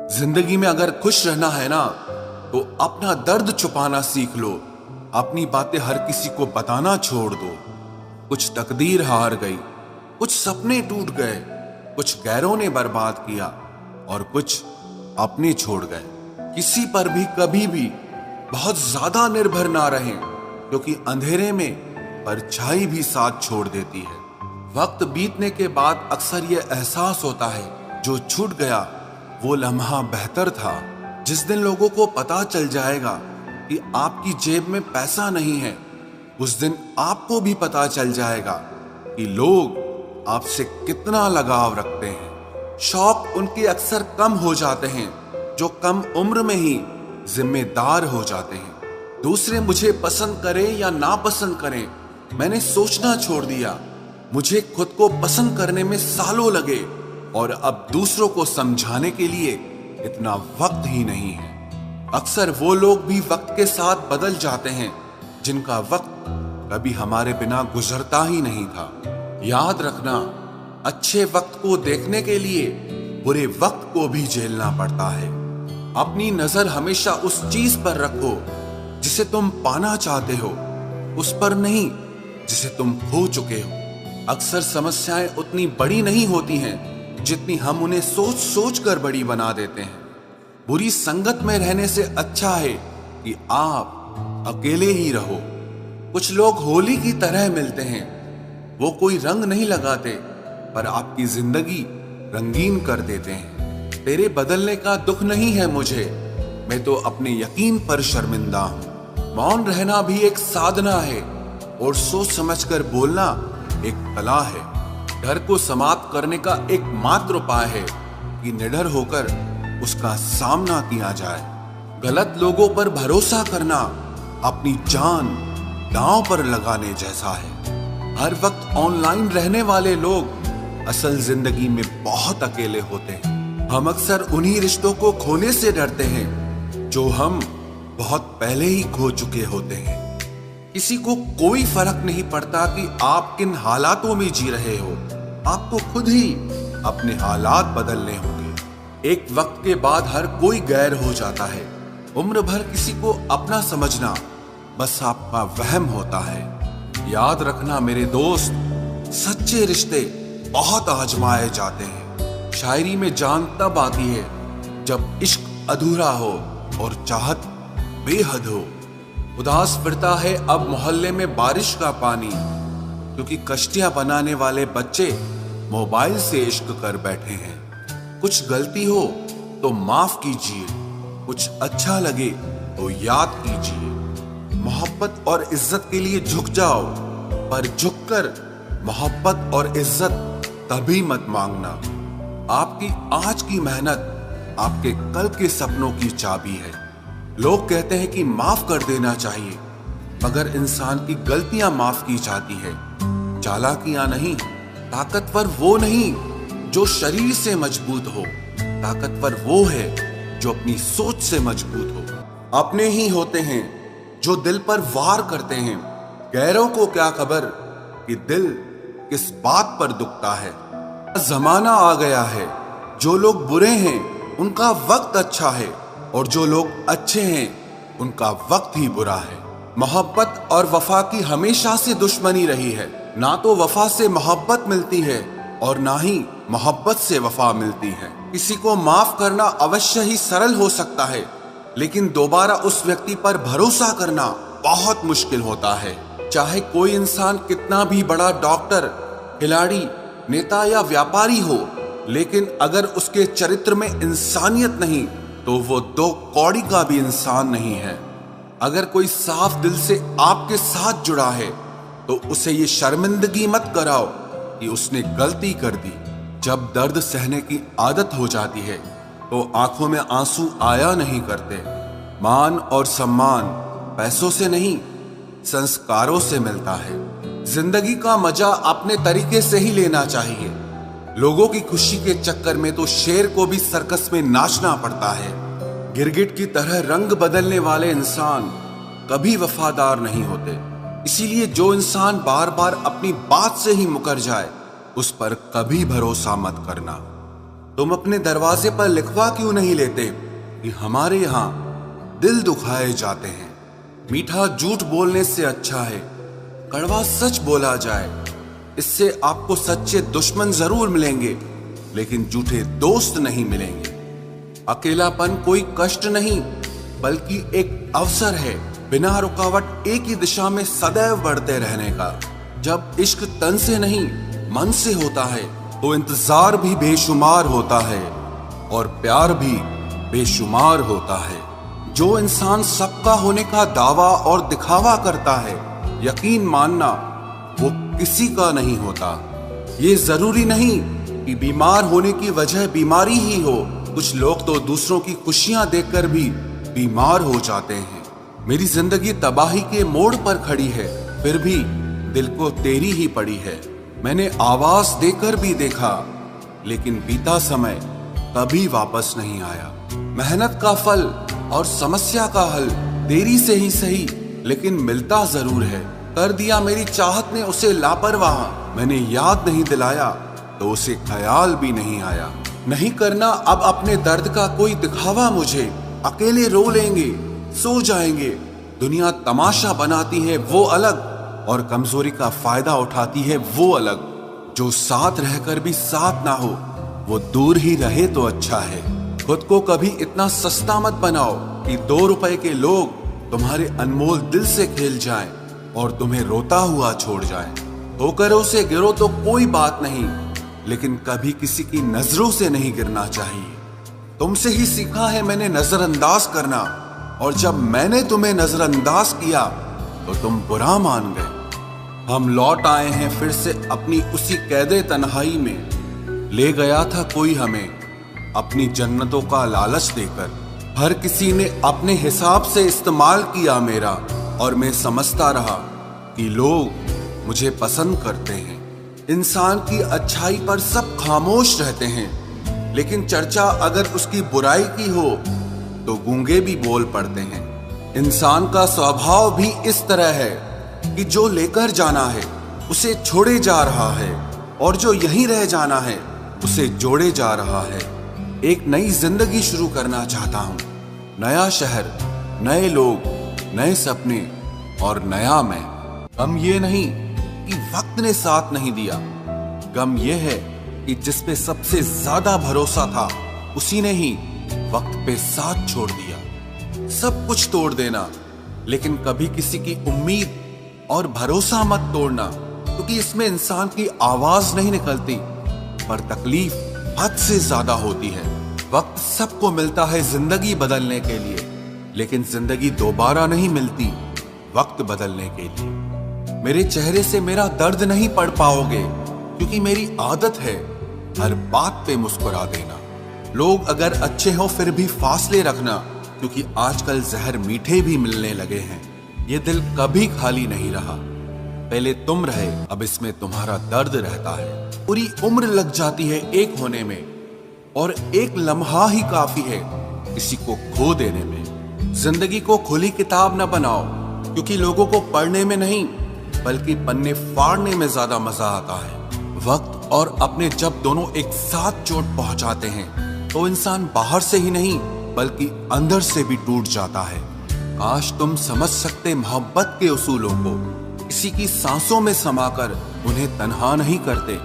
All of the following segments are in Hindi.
जिंदगी में अगर खुश रहना है ना, तो अपना दर्द छुपाना सीख लो। अपनी बातें हर किसी को बताना छोड़ दो। कुछ तकदीर हार गई, कुछ सपने टूट गए, कुछ गैरों ने बर्बाद किया और कुछ अपने छोड़ गए। किसी पर भी कभी भी बहुत ज्यादा निर्भर ना रहें, क्योंकि अंधेरे में परछाई भी साथ छोड़ देती है। वक्त बीतने के बाद अक्सर यह एहसास होता है, जो छूट गया वो लम्हा बेहतर था। जिस दिन लोगों को पता चल जाएगा कि आपकी जेब में पैसा नहीं है, उस दिन आपको भी पता चल जाएगा कि लोग आपसे कितना लगाव रखते हैं। शौक उनके अक्सर कम हो जाते हैं जो कम उम्र में ही जिम्मेदार हो जाते हैं। दूसरे मुझे पसंद करें या ना पसंद करें, मैंने सोचना छोड़ दिया। मुझे खुद को पसंद करने में सालों लगे और अब दूसरों को समझाने के लिए इतना वक्त ही नहीं है। अक्सर वो लोग भी वक्त के साथ बदल जाते हैं जिनका वक्त कभी हमारे बिना गुजरता ही नहीं था। याद रखना, अच्छे वक्त को देखने के लिए बुरे वक्त को भी झेलना पड़ता है। अपनी नजर हमेशा उस चीज पर रखो जिसे तुम पाना चाहते हो, उस पर नहीं जिसे तुम खो चुके हो। अक्सर समस्याएं उतनी बड़ी नहीं होती हैं जितनी हम उन्हें सोच सोच कर बड़ी बना देते हैं। बुरी संगत में रहने से अच्छा है कि आप अकेले ही रहो। कुछ लोग होली की तरह मिलते हैं, वो कोई रंग नहीं लगाते पर आपकी जिंदगी रंगीन कर देते हैं। तेरे बदलने का दुख नहीं है मुझे, मैं तो अपने यकीन पर शर्मिंदा हूं। मौन रहना भी एक साधना है और सोच समझकर बोलना एक कला है। डर को समाप्त करने का एकमात्र उपाय है कि निडर होकर उसका सामना किया जाए। गलत लोगों पर भरोसा करना अपनी जान दांव पर लगाने जैसा है। हर वक्त ऑनलाइन रहने वाले लोग असल जिंदगी में बहुत अकेले होते हैं। हम अक्सर उन्हीं रिश्तों को खोने से डरते हैं जो हम बहुत पहले ही खो चुके होते हैं। किसी को कोई फर्क नहीं पड़ता कि आप किन हालातों में जी रहे हो, आपको खुद ही अपने हालात बदलने होंगे। एक वक्त के बाद हर कोई गैर हो जाता है। उम्र भर किसी को अपना समझना बस आपका वहम होता है। याद रखना मेरे दोस्त, सच्चे रिश्ते बहुत आजमाए जाते हैं। शायरी में जान तब आती है जब इश्क अधूरा हो और चाहत बेहद हो। उदास फिरता है अब मोहल्ले में बारिश का पानी, क्योंकि कश्तियां बनाने वाले बच्चे मोबाइल से इश्क कर बैठे हैं। कुछ गलती हो तो माफ कीजिए, कुछ अच्छा लगे तो याद कीजिए। मोहब्बत और इज्जत के लिए झुक जाओ, पर झुककर मोहब्बत और इज्जत कभी मत मांगना। आपकी आज की मेहनत आपके कल के सपनों की चाबी है। लोग कहते हैं कि माफ कर देना चाहिए, मगर इंसान की गलतियां माफ की जाती है, चालाकियां नहीं। ताकतवर वो नहीं जो शरीर से मजबूत हो, ताकतवर वो है जो अपनी सोच से मजबूत हो। अपने ही होते हैं जो दिल पर वार करते हैं, गैरों को क्या खबर कि दिल किस बात पर दुखता है। जमाना आ गया है, जो लोग बुरे हैं उनका वक्त अच्छा है और जो लोग अच्छे हैं उनका वक्त ही बुरा है। मोहब्बत और वफा की हमेशा से दुश्मनी रही है। ना तो वफा से मोहब्बत मिलती है और ना ही मोहब्बत से वफा मिलती है। किसी को माफ करना अवश्य ही सरल हो सकता है, लेकिन दोबारा उस व्यक्ति पर भरोसा करना बहुत मुश्किल होता है। चाहे कोई इंसान कितना भी बड़ा डॉक्टर, खिलाड़ी, नेता या व्यापारी हो, लेकिन अगर उसके चरित्र में इंसानियत नहीं तो वो दो कौड़ी का भी इंसान नहीं है। अगर कोई साफ दिल से आपके साथ जुड़ा है तो उसे ये शर्मिंदगी मत कराओ कि उसने गलती कर दी। जब दर्द सहने की आदत हो जाती है तो आंखों में आंसू आया नहीं करते। मान और सम्मान पैसों से नहीं, संस्कारों से मिलता है। जिंदगी का मजा अपने तरीके से ही लेना चाहिए। लोगों की खुशी के चक्कर में तो शेर को भी सर्कस में नाचना पड़ता है। गिरगिट की तरह रंग बदलने वाले इंसान कभी वफादार नहीं होते। इसीलिए जो इंसान बार बार अपनी बात से ही मुकर जाए, उस पर कभी भरोसा मत करना। तुम अपने दरवाजे पर लिखवा क्यों नहीं लेते कि हमारे यहाँ दिल दुखाए जाते हैं। मीठा झूठ बोलने से अच्छा है कड़वा सच बोला जाए। इससे आपको सच्चे दुश्मन जरूर मिलेंगे, लेकिन झूठे दोस्त नहीं मिलेंगे। अकेलापन कोई कष्ट नहीं, बल्कि एक अवसर है बिना रुकावट एक ही दिशा में सदैव बढ़ते रहने का। जब इश्क तन से नहीं मन से होता है तो इंतजार भी बेशुमार होता है और प्यार भी बेशुमार होता है। जो इंसान सबका होने का दावा और दिखावा करता है, यकीन मानना वो किसी का नहीं होता। ये जरूरी नहीं कि बीमार होने की वजह बीमारी ही हो। कुछ लोग तो दूसरों की खुशियां देखकर भी बीमार हो जाते हैं। मेरी जिंदगी तबाही के मोड़ पर खड़ी है, फिर भी दिल को तेरी ही पड़ी है। मैंने आवाज देकर भी देखा, लेकिन बीता समय कभी वापस नहीं आया। मेहनत का फल और समस्या का हल देरी से ही सही, लेकिन मिलता जरूर है। कर दिया मेरी चाहत ने उसे लापरवाह। मैंने याद नहीं दिलाया तो उसे ख्याल भी नहीं आया। नहीं करना अब अपने दर्द का कोई दिखावा मुझे। अकेले रो लेंगे, सो जाएंगे। दुनिया तमाशा बनाती है वो अलग, और कमजोरी का फायदा उठाती है वो अलग। जो साथ रहकर भी साथ ना हो, वो दूर ही रहे तो अच्छा है। खुद को कभी इतना सस्ता मत बनाओ कि 2 रुपए के लोग तुम्हारे अनमोल दिल से खेल जाएं और तुम्हें रोता हुआ छोड़ जाएं। ठोकरों से गिरो तो कोई बात नहीं, लेकिन कभी किसी की नजरों से नहीं गिरना चाहिए। तुमसे ही सीखा है मैंने नजरअंदाज करना, और जब मैंने तुम्हें नजरअंदाज किया तो तुम बुरा मान गए। हम लौट आए हैं फिर से अपनी उसी कैदे तन्हाई में। ले गया था कोई हमें अपनी जन्नतों का लालच देकर। हर किसी ने अपने हिसाब से इस्तेमाल किया मेरा, और मैं समझता रहा कि लोग मुझे पसंद करते हैं। इंसान की अच्छाई पर सब खामोश रहते हैं, लेकिन चर्चा अगर उसकी बुराई की हो तो गूंगे भी बोल पड़ते हैं। इंसान का स्वभाव भी इस तरह है कि जो लेकर जाना है उसे छोड़े जा रहा है, और जो यहीं रह जाना है उसे जोड़े जा रहा है। एक नई जिंदगी शुरू करना चाहता हूँ। नया शहर, नए लोग, नए सपने और नया मैं। गम ये नहीं कि वक्त ने साथ नहीं दिया, गम ये है कि जिस पे सबसे ज्यादा भरोसा था उसी ने ही वक्त पे साथ छोड़ दिया। सब कुछ तोड़ देना, लेकिन कभी किसी की उम्मीद और भरोसा मत तोड़ना, क्योंकि इसमें इंसान की आवाज नहीं निकलती, पर तकलीफ हद से ज्यादा होती है। वक्त सबको मिलता है जिंदगी बदलने के लिए, लेकिन जिंदगी दोबारा नहीं मिलती वक्त बदलने के लिए। मेरे चेहरे से मेरा दर्द नहीं पढ़ पाओगे, क्योंकि मेरी आदत है हर बात पे मुस्कुरा देना। लोग अगर अच्छे हो फिर भी फासले रखना, क्योंकि आजकल जहर मीठे भी मिलने लगे हैं। ये दिल कभी खाली नहीं रहा। पहले तुम रहे, अब इसमें तुम्हारा दर्द रहता है। पूरी उम्र लग जाती है एक होने में, और एक लम्हा ही काफी है किसी को खो देने में। जिंदगी को खुली किताब न बनाओ, क्योंकि लोगों को पढ़ने में नहीं बल्कि पन्ने फाड़ने में ज्यादा मजा आता है। वक्त और अपने जब दोनों एक साथ चोट पहुंचाते हैं तो इंसान बाहर से ही नहीं बल्कि अंदर से भी टूट जाता है। काश तुम समझ सकते मोहब्बत के उसूलों को, किसी की सांसों में समाकर उन्हें तन्हा नहीं करते।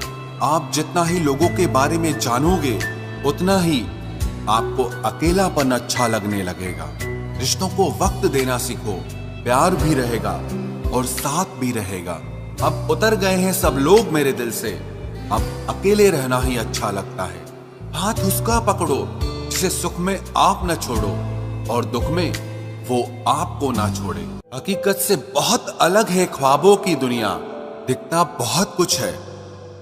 आप जितना ही लोगों के बारे में जानोगे उतना ही आपको अकेलापन अच्छा लगने लगेगा। रिश्तों को वक्त देना सीखो, प्यार भी रहेगा और साथ भी रहेगा। अब उतर गए हैं सब लोग मेरे दिल से, अब अकेले रहना ही अच्छा लगता है। हाथ उसका पकड़ो जिसे सुख में आप न छोड़ो और दुख में वो आपको ना छोड़े। हकीकत से बहुत अलग है ख्वाबों की दुनिया। दिखता बहुत कुछ है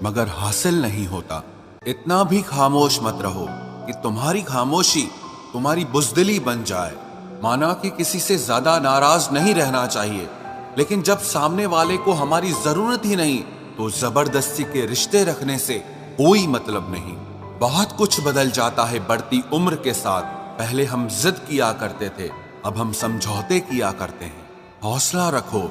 मगर हासिल नहीं होता। इतना भी खामोश मत रहो कि तुम्हारी खामोशी तुम्हारी बुज़दिली बन जाए। माना कि किसी से ज्यादा नाराज नहीं रहना चाहिए, लेकिन जब सामने वाले को हमारी जरूरत ही नहीं तो जबरदस्ती के रिश्ते रखने से कोई मतलब नहीं। बहुत कुछ बदल जाता है बढ़ती उम्र के साथ। पहले हम जिद किया करते थे, अब हम समझौते किया करते हैं। हौसला रखो,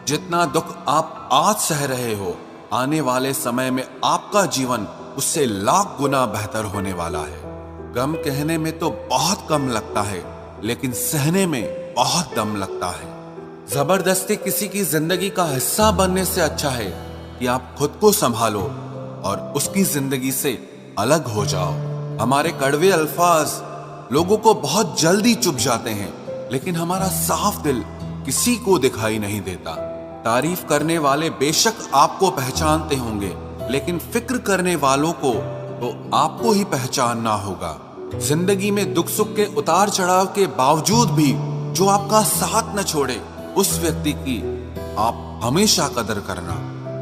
जितना दुख आप आज सह रहे हो आने वाले समय में आपका जीवन उससे लाख गुना बेहतर होने वाला है। गम कहने में तो बहुत कम लगता है, लेकिन सहने में बहुत दम लगता है। जबरदस्ती किसी की जिंदगी का हिस्सा बनने से अच्छा है कि आप खुद को संभालो और उसकी जिंदगी से अलग हो जाओ। हमारे कड़वे अल्फाज लोगों को बहुत जल्दी चुभ जाते हैं, लेकिन हमारा साफ दिल किसी को दिखाई नहीं देता। तारीफ करने वाले बेशक आपको पहचानते होंगे, लेकिन फिक्र करने वालों को तो आपको ही पहचानना होगा। जिंदगी में दुख सुख के उतार चढ़ाव के बावजूद भी जो आपका साथ न छोड़े, उस व्यक्ति की आप हमेशा कदर करना।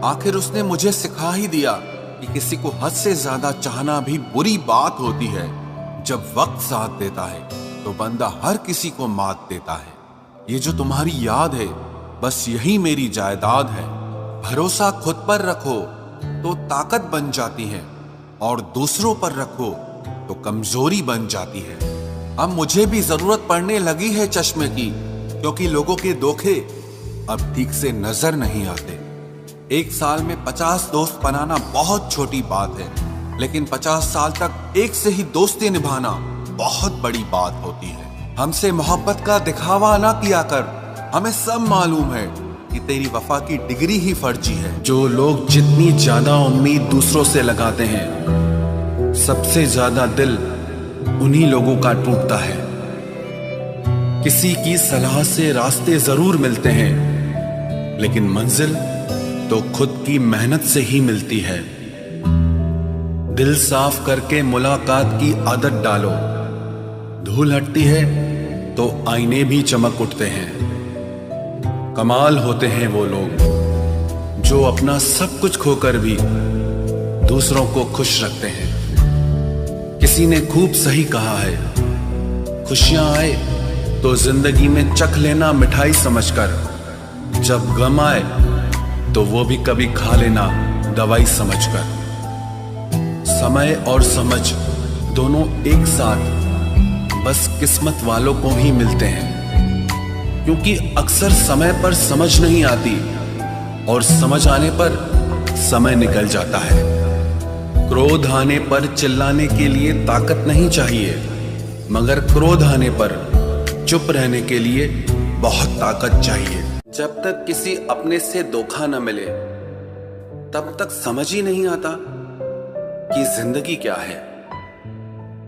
आखिर उसने मुझे सिखा ही दिया कि किसी को हद से ज्यादा चाहना भी बुरी बात होती है। जब वक्त साथ देता है तो बंदा हर किसी को मात देता है। ये जो तुम्हारी याद है, बस यही मेरी जायदाद है। भरोसा खुद पर रखो तो ताकत बन जाती है, और दूसरों पर रखो तो कमजोरी बन जाती है। अब मुझे भी जरूरत पड़ने लगी है चश्मे की, क्योंकि लोगों के धोखे अब ठीक से नजर नहीं आते। एक साल में 50 दोस्त बनाना बहुत छोटी बात है, लेकिन 50 साल तक एक से ही दोस्ती निभाना बहुत बड़ी बात होती है। हमसे मोहब्बत का दिखावा ना किया कर, हमें सब मालूम है कि तेरी वफा की डिग्री ही फर्जी है। जो लोग जितनी ज्यादा उम्मीद दूसरों से लगाते हैं, सबसे ज्यादा दिल उन्हीं लोगों का टूटता है। किसी की सलाह से रास्ते जरूर मिलते हैं, लेकिन मंजिल तो खुद की मेहनत से ही मिलती है। दिल साफ करके मुलाकात की आदत डालो, धूल हटती है तो आईने भी चमक उठते हैं। कमाल होते हैं वो लोग जो अपना सब कुछ खोकर भी दूसरों को खुश रखते हैं। किसी ने खूब सही कहा है, खुशियां आए तो जिंदगी में चख लेना मिठाई समझकर, जब गम आए तो वो भी कभी खा लेना दवाई समझकर। समय और समझ दोनों एक साथ बस किस्मत वालों को ही मिलते हैं, क्योंकि अक्सर समय पर समझ नहीं आती और समझ आने पर समय निकल जाता है। क्रोध आने पर चिल्लाने के लिए ताकत नहीं चाहिए, मगर क्रोध आने पर चुप रहने के लिए बहुत ताकत चाहिए। जब तक किसी अपने से धोखा न मिले, तब तक समझ ही नहीं आता कि जिंदगी क्या है।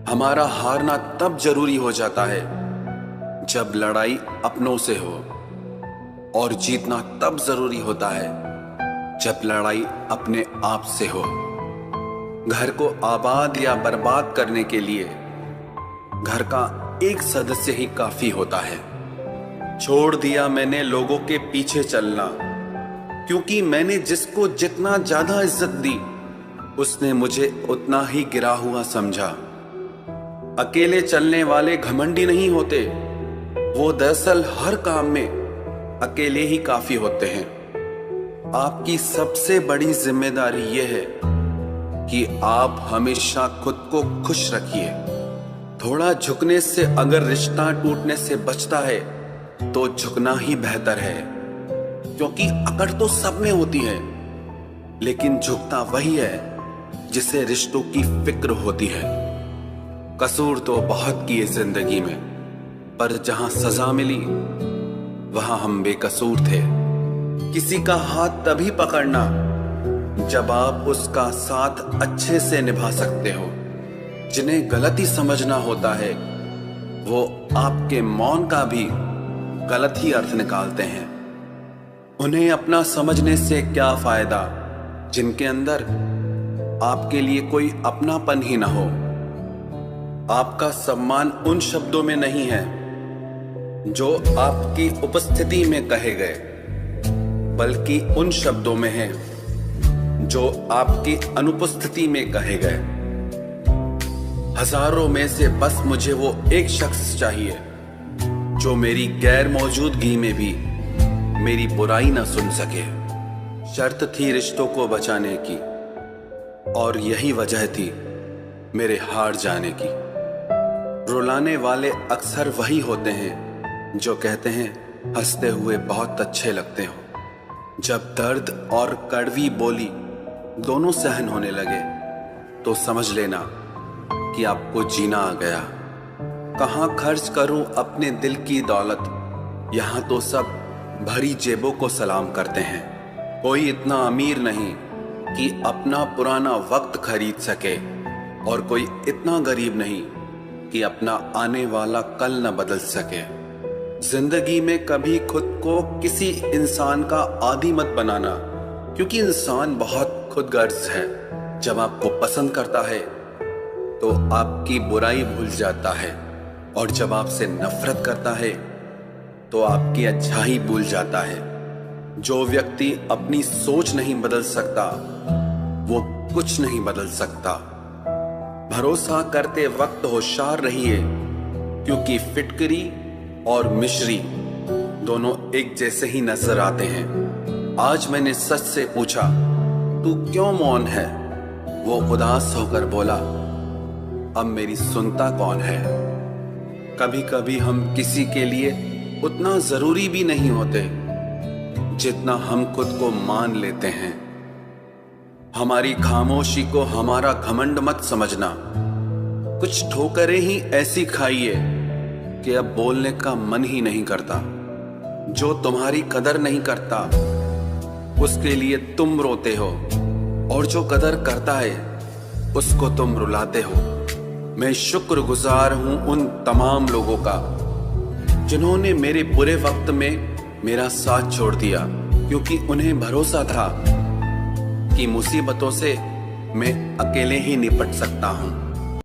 हमारा हारना तब जरूरी हो जाता है जब लड़ाई अपनों से हो, और जीतना तब जरूरी होता है जब लड़ाई अपने आप से हो। घर को आबाद या बर्बाद करने के लिए घर का एक सदस्य ही काफी होता है। छोड़ दिया मैंने लोगों के पीछे चलना, क्योंकि मैंने जिसको जितना ज्यादा इज्जत दी, उसने मुझे उतना ही गिरा हुआ समझा। अकेले चलने वाले घमंडी नहीं होते, वो दरअसल हर काम में अकेले ही काफी होते हैं। आपकी सबसे बड़ी जिम्मेदारी यह है कि आप हमेशा खुद को खुश रखिए। थोड़ा झुकने से अगर रिश्ता टूटने से बचता है तो झुकना ही बेहतर है, क्योंकि अकड़ तो सब में होती है, लेकिन झुकता वही है जिसे रिश्तों की फिक्र होती है। कसूर तो बहुत किए जिंदगी में, पर जहां सजा मिली वहां हम बेकसूर थे। किसी का हाथ तभी पकड़ना जब आप उसका साथ अच्छे से निभा सकते हो। जिन्हें गलती समझना होता है वो आपके मौन का भी गलत ही अर्थ निकालते हैं। उन्हें अपना समझने से क्या फायदा जिनके अंदर आपके लिए कोई अपनापन ही ना हो। आपका सम्मान उन शब्दों में नहीं है जो आपकी उपस्थिति में कहे गए, बल्कि उन शब्दों में है जो आपकी अनुपस्थिति में कहे गए। हजारों में से बस मुझे वो एक शख्स चाहिए जो मेरी गैर मौजूदगी में भी मेरी बुराई ना सुन सके। शर्त थी रिश्तों को बचाने की, और यही वजह थी मेरे हार जाने की। रुलाने वाले अक्सर वही होते हैं जो कहते हैं हंसते हुए बहुत अच्छे लगते हो। जब दर्द और कड़वी बोली दोनों सहन होने लगे तो समझ लेना कि आपको जीना आ गया। कहाँ खर्च करूं अपने दिल की दौलत, यहाँ तो सब भरी जेबों को सलाम करते हैं। कोई इतना अमीर नहीं कि अपना पुराना वक्त खरीद सके, और कोई इतना गरीब नहीं कि अपना आने वाला कल न बदल सके। जिंदगी में कभी खुद को किसी इंसान का आदी मत बनाना, क्योंकि इंसान बहुत खुदगर्ज है। जब आपको पसंद करता है तो आपकी बुराई भूल जाता है, और जब आपसे नफरत करता है तो आपकी अच्छाई भूल जाता है। जो व्यक्ति अपनी सोच नहीं बदल सकता वो कुछ नहीं बदल सकता। भरोसा करते वक्त होशियार रहिए, क्योंकि फिटकरी और मिश्री दोनों एक जैसे ही नजर आते हैं। आज मैंने सच से पूछा, तू क्यों मौन है? वो उदास होकर बोला, अब मेरी सुनता कौन है? कभी कभी हम किसी के लिए उतना जरूरी भी नहीं होते जितना हम खुद को मान लेते हैं। हमारी खामोशी को हमारा घमंड मत समझना। कुछ ठोकरें ही ऐसी खाइए कि अब बोलने का मन ही नहीं करता। जो तुम्हारी कदर नहीं करता उसके लिए तुम रोते हो, और जो कदर करता है उसको तुम रुलाते हो। मैं शुक्रगुजार हूं उन तमाम लोगों का जिन्होंने मेरे बुरे वक्त में मेरा साथ छोड़ दिया, क्योंकि उन्हें भरोसा था कि मुसीबतों से मैं अकेले ही निपट सकता हूं।